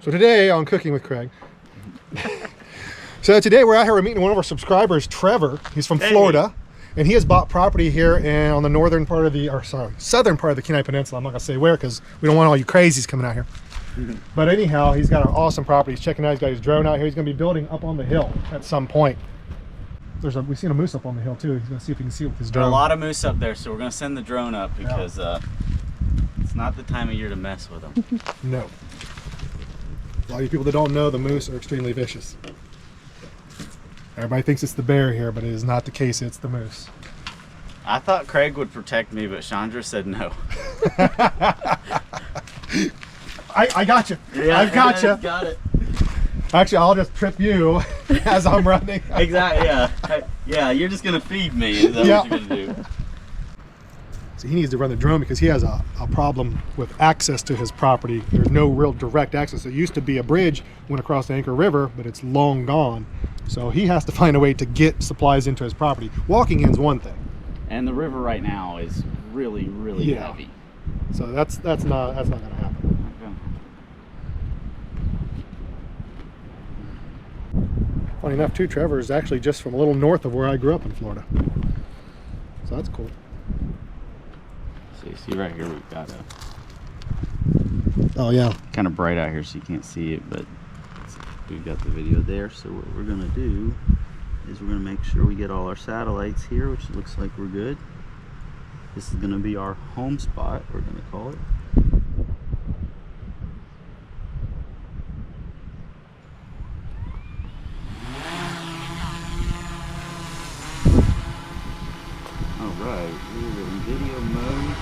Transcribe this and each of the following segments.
So today on Cooking with Craig. So today we're out here, we're meeting one of our subscribers, Trevor. He's from Florida, and he has bought property here on the northern part of the, southern part of the Kenai Peninsula. I'm not gonna say where because we don't want all you crazies coming out here. But anyhow, he's got an awesome property. He's checking out, he's got his drone out here. He's gonna be building up on the hill at some point. We've seen a moose up on the hill too. He's gonna see if he can see it with his drone. There are a lot of moose up there, so we're gonna send the drone up because it's not the time of year to mess with them. No. A lot of you people that don't know, the moose are extremely vicious. Everybody thinks it's the bear here, but it is not the case. It's the moose. I thought Craig would protect me, but Chandra said no. I got you. Yeah, I've got you. Got it. Actually, I'll just trip you as I'm running. Exactly. Yeah. Yeah. You're just gonna feed me. Is that what you're gonna do? So he needs to run the drone because he has a problem with access to his property. There's no real direct access. There used to be a bridge went across the Anchor River, but it's long gone. So he has to find a way to get supplies into his property. Walking in's one thing. And the river right now is really heavy. So that's not gonna happen. Funny enough too, Trevor is actually just from a little north of where I grew up in Florida. So that's cool. See right here we've got a... Oh yeah. Kind of bright out here so you can't see it, but we've got the video there. So what we're gonna do is we're gonna make sure we get all our satellites here, which looks like we're good. This is gonna be our home spot, we're gonna call it. Alright, we're in video mode.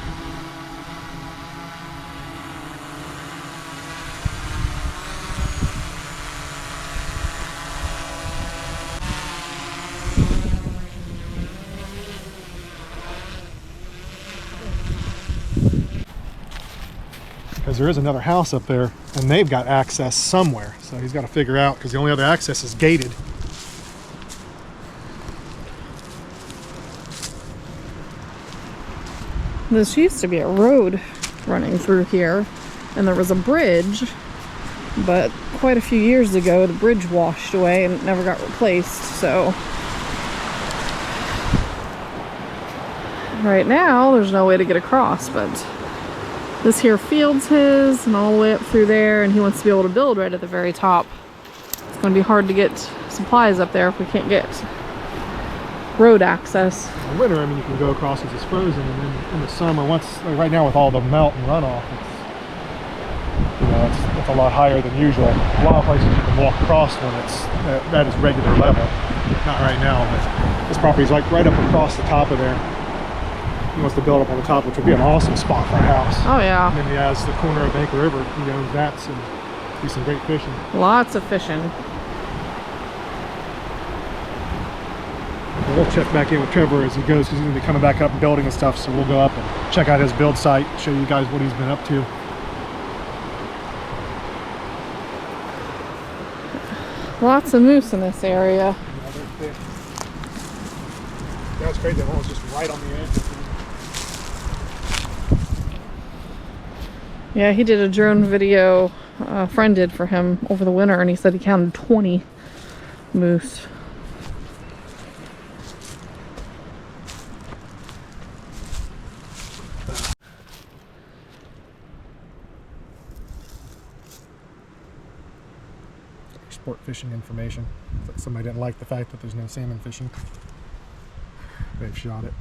Because there is another house up there and they've got access somewhere. So he's got to figure out, because the only other access is gated. This used to be a road running through here, and there was a bridge, but quite a few years ago the bridge washed away and it never got replaced. So right now there's no way to get across, but this here field's his and all the way up through there, and he wants to be able to build right at the very top. It's going to be hard to get supplies up there if we can't get road access. In the winter, I mean, you can go across because it's frozen, and then in the summer, like right now with all the melt and runoff, it's a lot higher than usual. A lot of places you can walk across when that is regular level. Not right now, but this property's like right up across the top of there. He wants to build up on the top, which would be an awesome spot for a house. Oh yeah. And then he has the corner of Anchor River. He owns that, so do some great fishing. Lots of fishing. We'll check back in with Trevor as he goes, because he's going to be coming back up and building and stuff, so we'll go up and check out his build site, show you guys what he's been up to. Lots of moose in this area. That's great, that one was just right on the edge. Yeah, he did a drone video, a friend did for him over the winter, and he said he counted 20 moose. Sport fishing information. Somebody didn't like the fact that there's no salmon fishing. They've shot it.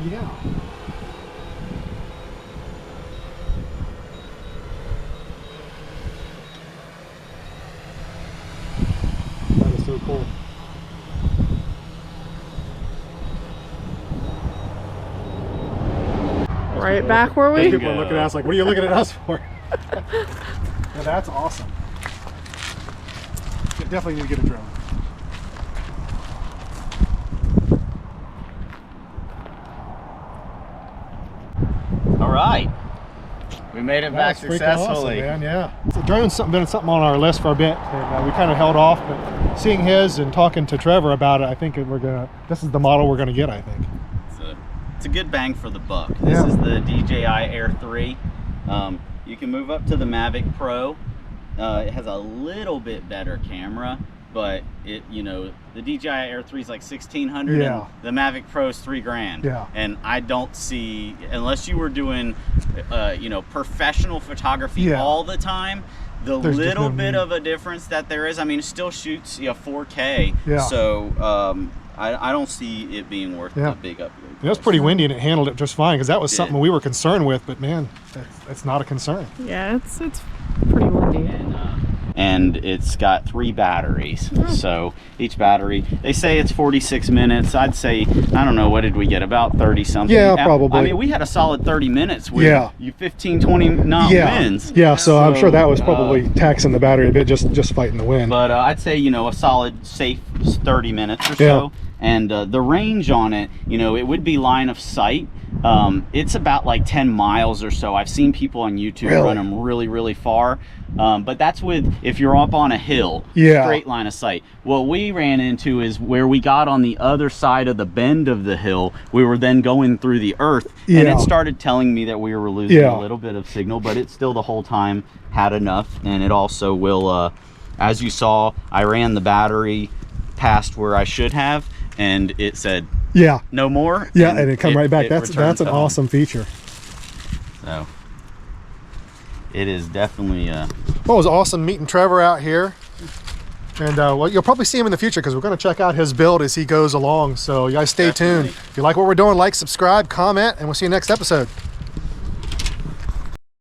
Yeah. That is so cool. Right back where we. People are looking at us like, what are you looking at us for? Yeah, that's awesome. You definitely need to get a drone. All right. We made it back That's freaking awesome, successfully. man. Yeah. So drone's been something on our list for a bit, and we kind of held off. But seeing his and talking to Trevor about it, I think this is the model we're gonna get. I think. It's a good bang for the buck. This Yeah. is the DJI Air 3. You can move up to the Mavic Pro. It has a little bit better camera, but the DJI Air 3 is like 1,600, Yeah. and the Mavic Pro is $3,000. Yeah. And I don't see, unless you were doing, professional photography Yeah. all the time, the There's just little no bit need. of a difference that there is. I mean, it still shoots 4K. Yeah. So I don't see it being worth Yeah. the big upgrade. It was pretty windy, and it handled it just fine because that was It something did. we were concerned with. But man, that's not a concern. Yeah, it's pretty windy. And it's got 3 batteries. So each battery, they say it's 46 minutes. I'd say, I don't know, what did we get? About 30 something. Yeah, probably. I mean, we had a solid 30 minutes with Yeah. 15, 20 knot winds. Yeah. So I'm sure that was So, probably taxing the battery a bit, just fighting the wind. But I'd say, a solid, safe 30 minutes or Yeah. so. And the range on it, it would be line of sight. It's about like 10 miles or so. I've seen people on YouTube Really? run them really, really far. But that's if you're up on a hill, Yeah. straight line of sight. What we ran into is where we got on the other side of the bend of the hill, we were then going through the earth, and Yeah. it started telling me that we were losing Yeah. a little bit of signal, but it still the whole time had enough. And it also will, as you saw, I ran the battery past where I should have, and it said Yeah. no more. Yeah, and it come right back. That's returns an home. awesome feature. So it is definitely Well, it was awesome meeting Trevor out here. And well, you'll probably see him in the future because we're going to check out his build as he goes along. So you guys stay tuned. If you like what we're doing, like, subscribe, comment, and we'll see you next episode.